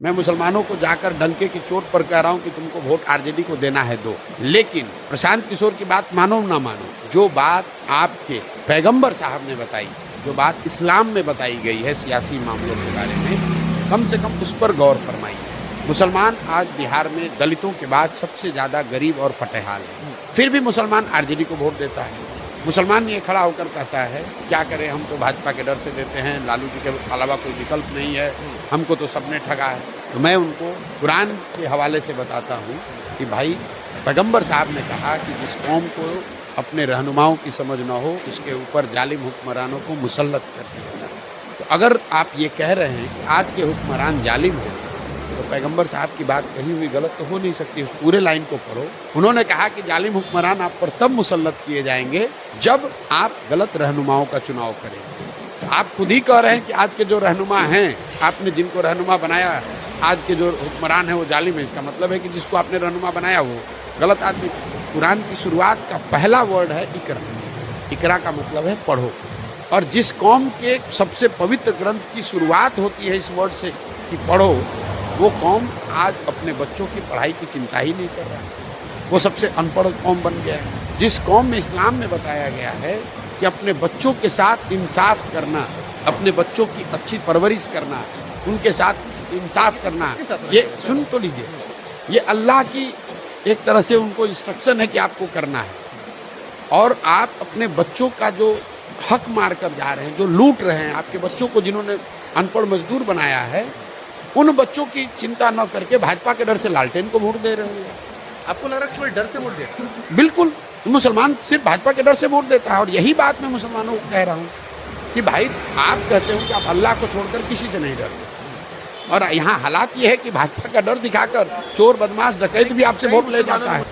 मैं मुसलमानों को जाकर डंके की चोट पर कह रहा हूं कि तुमको वोट आरजेडी को देना है दो, लेकिन प्रशांत किशोर की बात मानो ना मानो, जो बात आपके पैगंबर साहब ने बताई, जो बात इस्लाम में बताई गई है सियासी मामलों के बारे में, कम से कम उस पर गौर फरमाइए। मुसलमान आज बिहार में दलितों के बाद सबसे ज़्यादा गरीब और फटेहाल है, फिर भी मुसलमान आरजेडी को वोट देता है। मुसलमान ये खड़ा होकर कहता है क्या करें, हम तो भाजपा के डर से देते हैं, लालू जी के अलावा कोई विकल्प नहीं है, हमको तो सबने ठगा है। तो मैं उनको कुरान के हवाले से बताता हूँ कि भाई पैगंबर साहब ने कहा कि जिस कौम को अपने रहनुमाओं की समझ न हो उसके ऊपर जालिम हुक्मरानों को मुसल्लत कर दिया जाए। तो अगर आप ये कह रहे हैं कि आज के हुक्मरान जालिम हो, तो पैगंबर साहब की बात कही हुई गलत तो हो नहीं सकती। उस पूरे लाइन को पढ़ो। उन्होंने कहा कि जालिम हुक्मरान आप पर तब मुसल्लत किए जाएंगे जब आप गलत रहनुमाओं का चुनाव करेंगे। तो आप खुद ही कह रहे हैं कि आज के जो रहनुमा हैं, आपने जिनको रहनुमा बनाया, आज के जो हुक्मरान है वो जालिम है। इसका मतलब है कि जिसको आपने रहनुमा बनाया वो गलत आदमी। कुरान की शुरुआत का पहला वर्ड है इकरा। इकरा का मतलब है पढ़ो। और जिस कौम के सबसे पवित्र ग्रंथ की शुरुआत होती है इस वर्ड से कि पढ़ो, वो कौम आज अपने बच्चों की पढ़ाई की चिंता ही नहीं कर रहा है। वो सबसे अनपढ़ कौम बन गया है। जिस कौम में इस्लाम में बताया गया है कि अपने बच्चों के साथ इंसाफ करना, अपने बच्चों की अच्छी परवरिश करना, उनके साथ इंसाफ करना, ये सुन तो लीजिए, ये अल्लाह की एक तरह से उनको इंस्ट्रक्शन है कि आपको करना है। और आप अपने बच्चों का जो हक मार कर जा रहे हैं, जो लूट रहे हैं, आपके बच्चों को जिन्होंने अनपढ़ मजदूर बनाया है, उन बच्चों की चिंता न करके भाजपा के डर से लालटेन को वोट दे रहे हैं। आपको लग रहा है कि डर से वोट देता है? बिल्कुल, मुसलमान सिर्फ भाजपा के डर से वोट देता है। और यही बात मैं मुसलमानों को कह रहा हूँ कि भाई आप कहते हो कि आप अल्लाह को छोड़कर किसी से नहीं डरते, और यहाँ हालात ये है कि भाजपा का डर दिखाकर चोर बदमाश डकैत भी आपसे वोट ले जाता है।